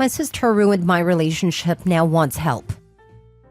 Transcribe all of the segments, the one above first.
My sister ruined my relationship, now wants help.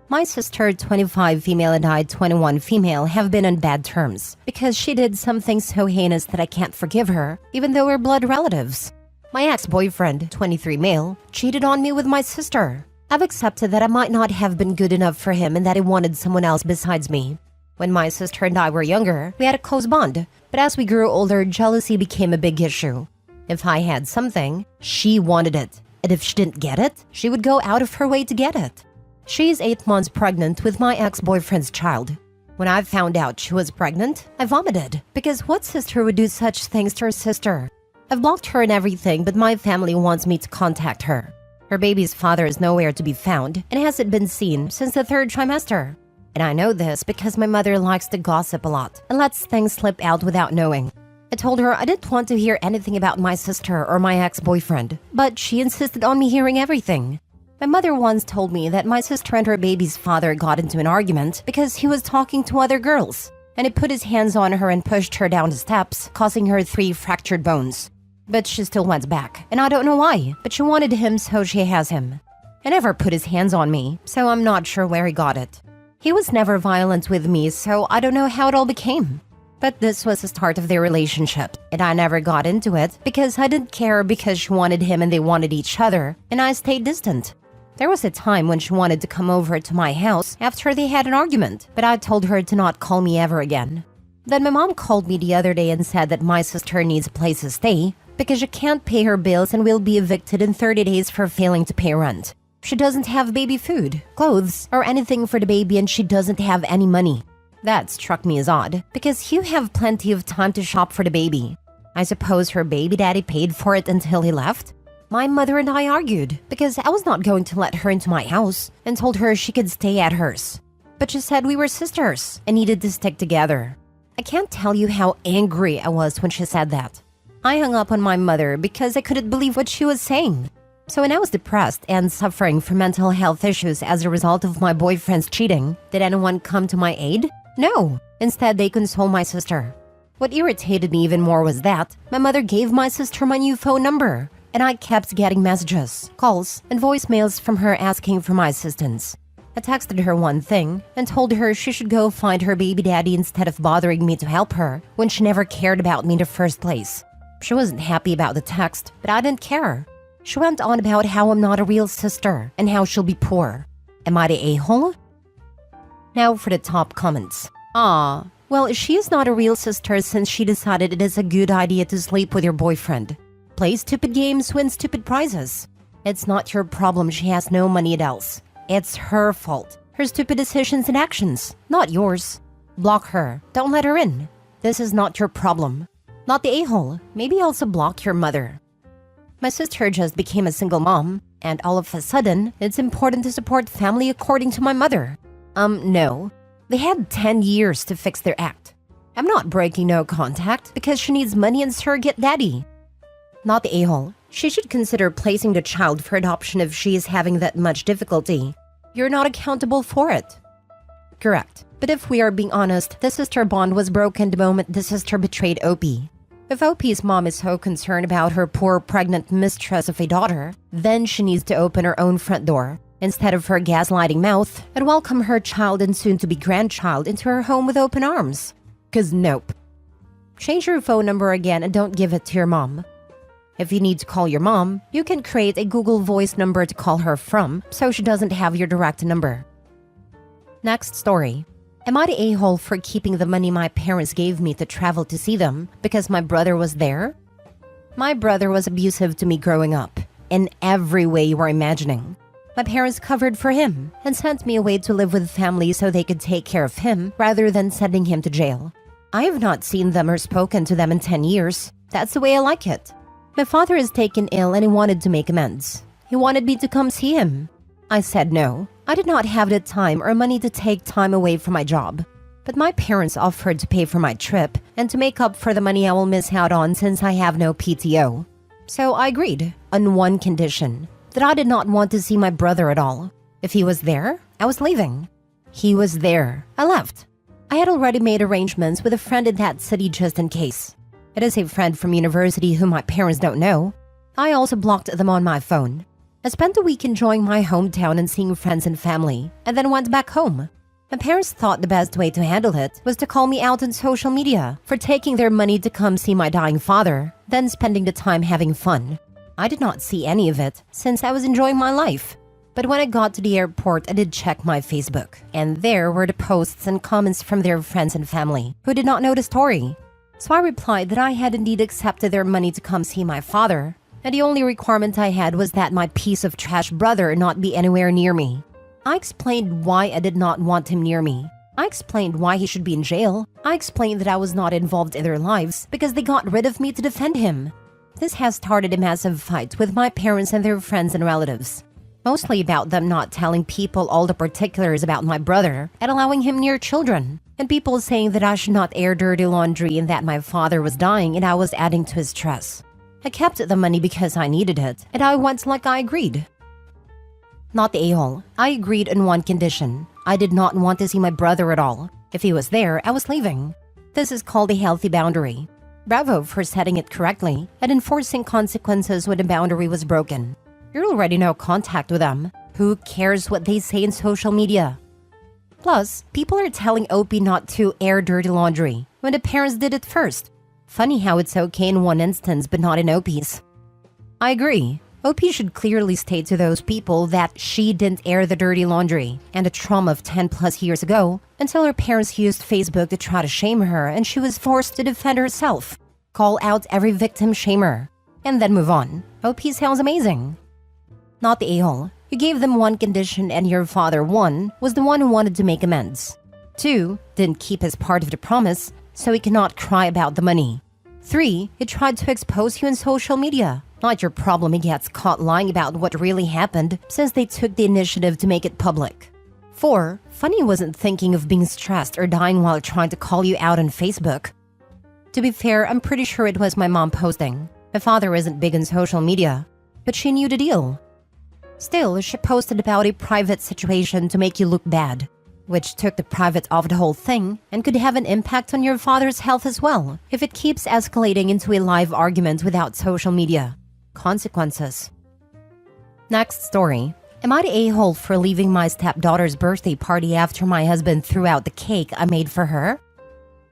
My sister, 25 female, and I, 21 female, have been on bad terms because she did something so heinous that I can't forgive her, even though we're blood relatives. My ex-boyfriend, 23 male, cheated on me with my sister. I've accepted that I might not have been good enough for him and that he wanted someone else besides me. When my sister and I were younger, we had a close bond, but as we grew older, jealousy became a big issue. If I had something, she wanted it, and if she didn't get it, she would go out of her way to get it. She's 8 months pregnant with my ex-boyfriend's child. When I found out she was pregnant, I vomited, because what sister would do such things to her sister? I've blocked her and everything, but my family wants me to contact her. Her baby's father is nowhere to be found and hasn't been seen since the 3rd trimester. And I know this because my mother likes to gossip a lot and lets things slip out without knowing. I told her I didn't want to hear anything about my sister or my ex-boyfriend, but she insisted on me hearing everything. My mother once told me that my sister and her baby's father got into an argument because he was talking to other girls, and he put his hands on her and pushed her down the steps, causing her 3 fractured bones. But she still went back, and I don't know why, but she wanted him, so she has him. He never put his hands on me, so I'm not sure where he got it. He was never violent with me, so I don't know how it all became. But this was the start of their relationship, and I never got into it because I didn't care because she wanted him and they wanted each other, and I stayed distant. There was a time when she wanted to come over to my house after they had an argument, but I told her to not call me ever again. Then my mom called me the other day and said that my sister needs a place to stay because she can't pay her bills and will be evicted in 30 days for failing to pay rent. She doesn't have baby food, clothes, or anything for the baby, and she doesn't have any money. That struck me as odd, because you have plenty of time to shop for the baby. I suppose her baby daddy paid for it until he left? My mother and I argued, because I was not going to let her into my house, and told her she could stay at hers. But she said we were sisters, and needed to stick together. I can't tell you how angry I was when she said that. I hung up on my mother because I couldn't believe what she was saying. So when I was depressed and suffering from mental health issues as a result of my boyfriend's cheating, did anyone come to my aid? No. Instead, they consoled my sister. What irritated me even more was that my mother gave my sister my new phone number, and I kept getting messages, calls, and voicemails from her asking for my assistance. I texted her one thing and told her she should go find her baby daddy instead of bothering me to help her when she never cared about me in the first place. She wasn't happy about the text, but I didn't care. She went on about how I'm not a real sister and how she'll be poor. Am I the a-hole? Now for the top comments. Well, she is not a real sister since she decided it is a good idea to sleep with your boyfriend. Play stupid games, win stupid prizes. It's not your problem she has no money else. It's her fault. Her stupid decisions and actions, not yours. Block her. Don't let her in. This is not your problem. Not the a-hole. Maybe also block your mother. My sister just became a single mom, and all of a sudden, it's important to support family according to my mother. No. They had 10 years to fix their act. I'm not breaking no contact because she needs money and surrogate daddy. Not the a-hole. She should consider placing the child for adoption if she is having that much difficulty. You're not accountable for it. Correct. But if we are being honest, the sister bond was broken the moment the sister betrayed Opie. If Opie's mom is so concerned about her poor pregnant mistress of a daughter, then she needs to open her own front door, instead of her gaslighting mouth, and welcome her child and soon-to-be grandchild into her home with open arms. 'Cause nope. Change your phone number again and don't give it to your mom. If you need to call your mom, you can create a Google Voice number to call her from, so she doesn't have your direct number. Next story. Am I the a-hole for keeping the money my parents gave me to travel to see them because my brother was there? My brother was abusive to me growing up, in every way you are imagining. My parents covered for him and sent me away to live with family so they could take care of him rather than sending him to jail. I have not seen them or spoken to them in 10 years. That's the way I like it. My father is taken ill and he wanted to make amends. He wanted me to come see him. I said no. I did not have the time or money to take time away from my job. But my parents offered to pay for my trip and to make up for the money I will miss out on since I have no PTO. So I agreed, on one condition, that I did not want to see my brother at all. If he was there, I was leaving. He was there. I left. I had already made arrangements with a friend in that city just in case. It is a friend from university whom my parents don't know. I also blocked them on my phone. I spent the week enjoying my hometown and seeing friends and family, and then went back home. My parents thought the best way to handle it was to call me out on social media for taking their money to come see my dying father, then spending the time having fun. I did not see any of it since I was enjoying my life. But when I got to the airport, I did check my Facebook, and there were the posts and comments from their friends and family who did not know the story. So I replied that I had indeed accepted their money to come see my father, and the only requirement I had was that my piece of trash brother not be anywhere near me. I explained why I did not want him near me. I explained why he should be in jail. I explained that I was not involved in their lives because they got rid of me to defend him. This has started a massive fight with my parents and their friends and relatives. Mostly about them not telling people all the particulars about my brother and allowing him near children. And people saying that I should not air dirty laundry and that my father was dying and I was adding to his stress. I kept the money because I needed it, and I went like I agreed. Not the a-hole. I agreed on one condition. I did not want to see my brother at all. If he was there, I was leaving. This is called a healthy boundary. Bravo for setting it correctly and enforcing consequences when the boundary was broken. You're already no contact with them. Who cares what they say in social media? Plus, people are telling OP not to air dirty laundry when the parents did it first. Funny how it's okay in one instance but not in OP's. I agree. OP should clearly state to those people that she didn't air the dirty laundry and the trauma of 10 plus years ago until her parents used Facebook to try to shame her and she was forced to defend herself. Call out every victim shamer and then move on. OP sounds amazing. Not the a-hole. You gave them one condition and your father, 1, was the one who wanted to make amends. 2, didn't keep his part of the promise, so he cannot cry about the money. 3, he tried to expose you in social media. Not your problem he gets caught lying about what really happened since they took the initiative to make it public. 4, Funny wasn't thinking of being stressed or dying while trying to call you out on Facebook. To be fair, I'm pretty sure it was my mom posting. My father isn't big on social media, but she knew the deal. Still, she posted about a private situation to make you look bad, which took the private off the whole thing and could have an impact on your father's health as well if it keeps escalating into a live argument without social media. Consequences. Next story. Am I the a-hole for leaving my stepdaughter's birthday party after my husband threw out the cake I made for her?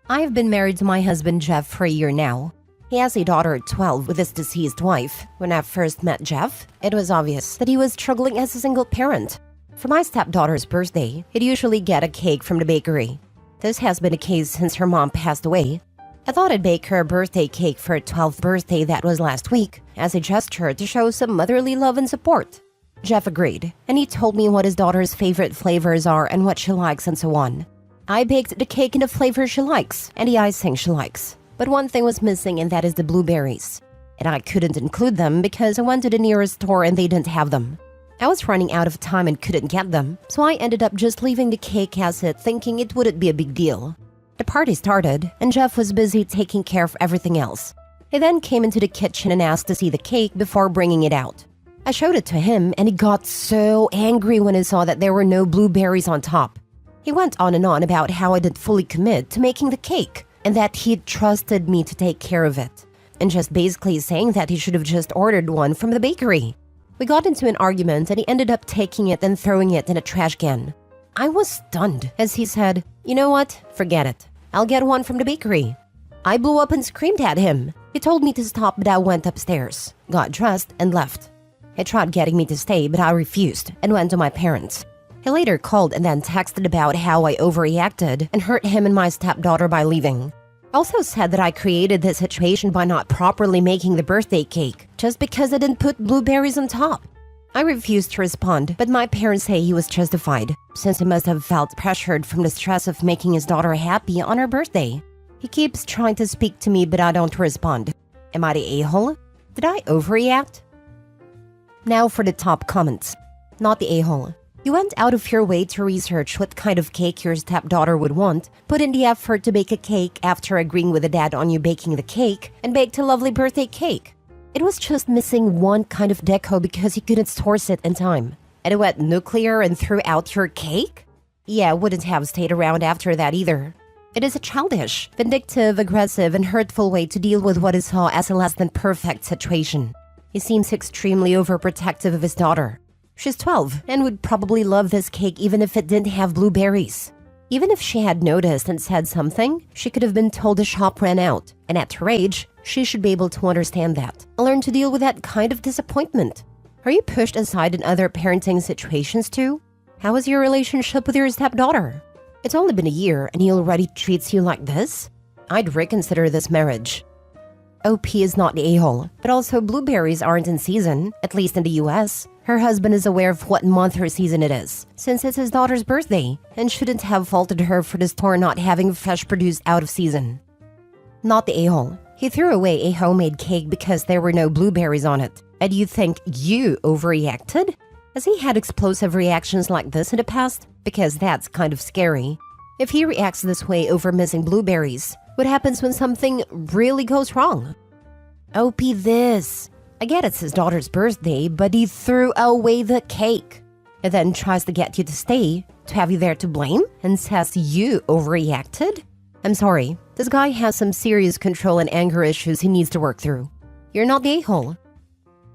I have been married to my husband Jeff for a year now. He has a daughter at 12 with his deceased wife. When I first met Jeff, it was obvious that he was struggling as a single parent. For my stepdaughter's birthday, he'd usually get a cake from the bakery. This has been the case since her mom passed away. I thought I'd bake her a birthday cake for her 12th birthday that was last week, as a gesture to show some motherly love and support. Jeff agreed, and he told me what his daughter's favorite flavors are and what she likes and so on. I baked the cake in the flavor she likes and the icing she likes. But one thing was missing, and that is the blueberries. And I couldn't include them because I went to the nearest store and they didn't have them. I was running out of time and couldn't get them, so I ended up just leaving the cake as it, thinking it wouldn't be a big deal. The party started, and Jeff was busy taking care of everything else. He then came into the kitchen and asked to see the cake before bringing it out. I showed it to him, and he got so angry when he saw that there were no blueberries on top. He went on and on about how I didn't fully commit to making the cake, and that he'd trusted me to take care of it, and just basically saying that he should have just ordered one from the bakery. We got into an argument and he ended up taking it and throwing it in a trash can. I was stunned as he said, "You know what? Forget it. I'll get one from the bakery." I blew up and screamed at him. He told me to stop, but I went upstairs, got dressed, and left. He tried getting me to stay, but I refused and went to my parents. He later called and then texted about how I overreacted and hurt him and my stepdaughter by leaving. Also said that I created this situation by not properly making the birthday cake, just because I didn't put blueberries on top. I refused to respond, but my parents say he was justified, since he must have felt pressured from the stress of making his daughter happy on her birthday. He keeps trying to speak to me, but I don't respond. Am I the a-hole? Did I overreact? Now for the top comments. Not the a-hole. You went out of your way to research what kind of cake your stepdaughter would want, put in the effort to bake a cake after agreeing with the dad on you baking the cake, and baked a lovely birthday cake. It was just missing one kind of deco because you couldn't source it in time. And it went nuclear and threw out your cake? Yeah, wouldn't have stayed around after that either. It is a childish, vindictive, aggressive, and hurtful way to deal with what is saw as a less than perfect situation. He seems extremely overprotective of his daughter. She's 12 and would probably love this cake even if it didn't have blueberries. Even if she had noticed and said something, she could have been told the shop ran out, and at her age, she should be able to understand that and learn to deal with that kind of disappointment. Are you pushed aside in other parenting situations too? How is your relationship with your stepdaughter? It's only been a year and he already treats you like this? I'd reconsider this marriage. OP is not the a-hole, but also blueberries aren't in season, at least in the US. Her husband is aware of what month her season it is, since it's his daughter's birthday, and shouldn't have faulted her for the store not having fresh produce out of season. Not the a-hole. He threw away a homemade cake because there were no blueberries on it. And you think you overreacted? Has he had explosive reactions like this in the past? Because that's kind of scary. If he reacts this way over missing blueberries, what happens when something really goes wrong? OP this. I get it's his daughter's birthday, but he threw away the cake. And then tries to get you to stay, to have you there to blame, and says you overreacted? I'm sorry, this guy has some serious control and anger issues he needs to work through. You're not the a-hole.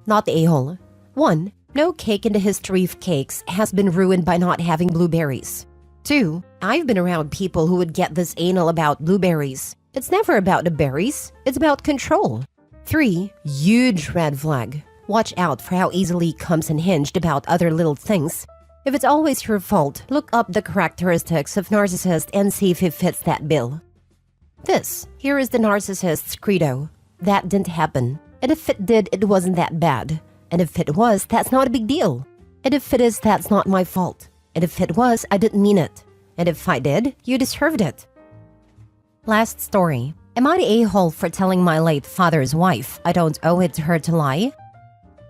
Not the a-hole. 1. No cake in the history of cakes has been ruined by not having blueberries. 2. I've been around people who would get this anal about blueberries. It's never about the berries, it's about control. 3. Huge red flag. Watch out for how easily he comes unhinged about other little things. If it's always your fault, look up the characteristics of narcissist and see if it fits that bill. Here is the narcissist's credo. That didn't happen. And if it did, it wasn't that bad. And if it was, that's not a big deal. And if it is, that's not my fault. And if it was, I didn't mean it. And if I did, you deserved it. Last story. Am I the a-hole for telling my late father's wife I don't owe it to her to lie?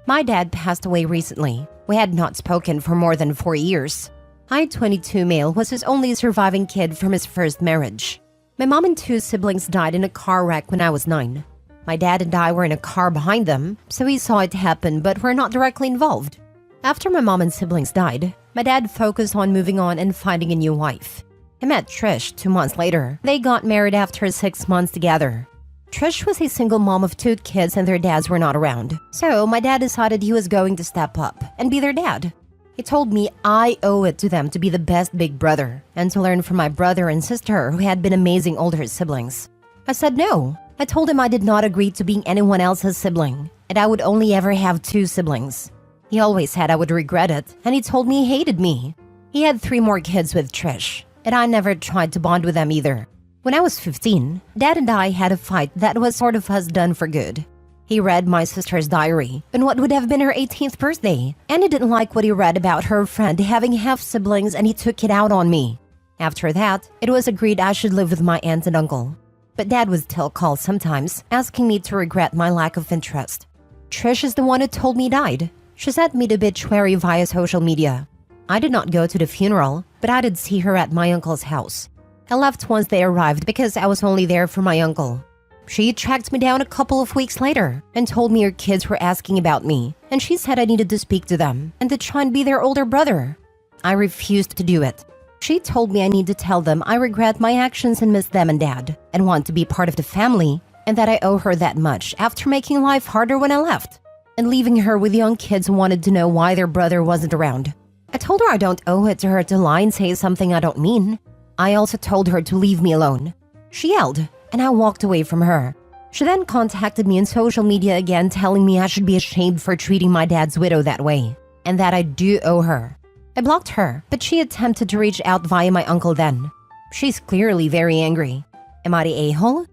My dad passed away recently. We had not spoken for more than 4 years. I, 22 male, was his only surviving kid from his first marriage. My mom and 2 siblings died in a car wreck when I was 9. My dad and I were in a car behind them, so he saw it happen but were not directly involved. After my mom and siblings died, my dad focused on moving on and finding a new wife. I met Trish 2 months later. They got married after 6 months together. Trish was a single mom of 2 kids and their dads were not around. So my dad decided he was going to step up and be their dad. He told me I owe it to them to be the best big brother and to learn from my brother and sister who had been amazing older siblings. I said no. I told him I did not agree to being anyone else's sibling and I would only ever have 2 siblings. He always said I would regret it and he told me he hated me. He had 3 more kids with Trish and I never tried to bond with them either. When I was 15, Dad and I had a fight that was sort of us done for good. He read my sister's diary on what would have been her 18th birthday, and he didn't like what he read about her friend having half-siblings and he took it out on me. After that, it was agreed I should live with my aunt and uncle. But Dad would still call sometimes, asking me to regret my lack of interest. Trish is the one who told me he died. She sent me the obituary via social media. I did not go to the funeral, but I did see her at my uncle's house. I left once they arrived because I was only there for my uncle. She tracked me down a couple of weeks later and told me her kids were asking about me, and she said I needed to speak to them and to try and be their older brother. I refused to do it. She told me I need to tell them I regret my actions and miss them and Dad, and want to be part of the family, and that I owe her that much after making life harder when I left, and leaving her with young kids who wanted to know why their brother wasn't around. I told her I don't owe it to her to lie and say something I don't mean. I also told her to leave me alone. She yelled, and I walked away from her. She then contacted me on social media again telling me I should be ashamed for treating my dad's widow that way, and that I do owe her. I blocked her, but she attempted to reach out via my uncle then. She's clearly very angry. Am I the a-hole?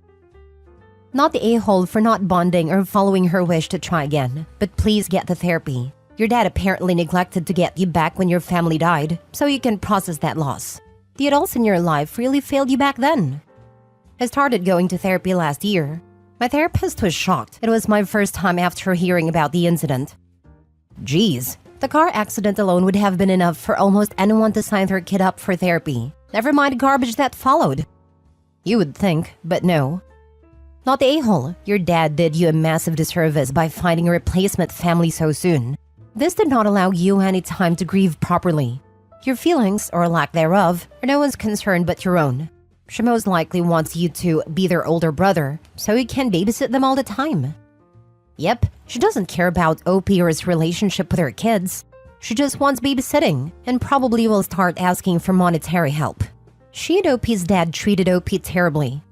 Not the a-hole for not bonding or following her wish to try again, but please get the therapy. Your dad apparently neglected to get you back when your family died, so you can process that loss. The adults in your life really failed you back then. I started going to therapy last year. My therapist was shocked. It was my first time after hearing about the incident. Geez, the car accident alone would have been enough for almost anyone to sign their kid up for therapy. Never mind the garbage that followed. You would think, but no. Not the a-hole. Your dad did you a massive disservice by finding a replacement family so soon. This did not allow you any time to grieve properly. Your feelings, or lack thereof, are no one's concern but your own. She most likely wants you to be their older brother, so you can babysit them all the time. Yep, she doesn't care about OP or his relationship with her kids. She just wants babysitting, and probably will start asking for monetary help. She and OP's dad treated OP terribly.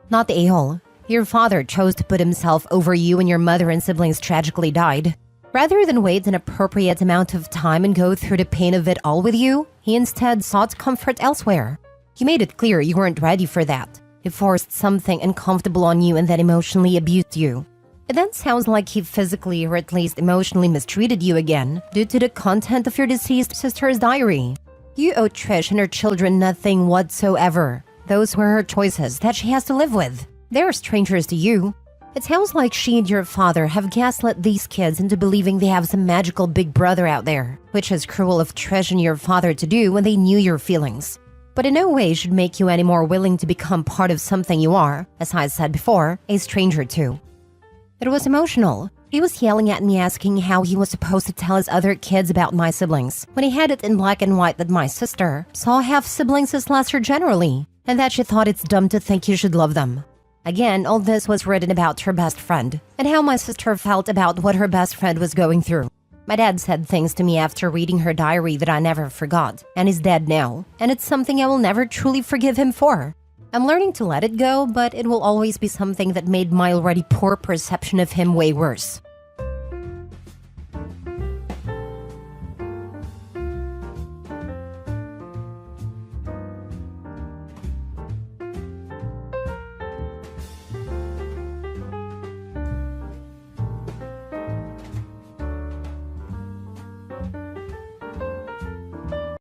Not the a-hole. Your father chose to put himself over you when your mother and siblings tragically died. Rather than wait an appropriate amount of time and go through the pain of it all with you, he instead sought comfort elsewhere. He made it clear you weren't ready for that. He forced something uncomfortable on you and then emotionally abused you. It then sounds like he physically or at least emotionally mistreated you again due to the content of your deceased sister's diary. You owe Trish and her children nothing whatsoever. Those were her choices that she has to live with. They're strangers to you. It sounds like she and your father have gaslit these kids into believing they have some magical big brother out there, which is cruel of Trish and your father to do when they knew your feelings. But in no way should make you any more willing to become part of something you are, as I said before, a stranger to. It was emotional. He was yelling at me asking how he was supposed to tell his other kids about my siblings, when he had it in black and white that my sister saw half-siblings as lesser generally, and that she thought it's dumb to think you should love them. Again, all this was written about her best friend, and how my sister felt about what her best friend was going through. My dad said things to me after reading her diary that I never forgot, and he's dead now, and it's something I will never truly forgive him for. I'm learning to let it go, but it will always be something that made my already poor perception of him way worse.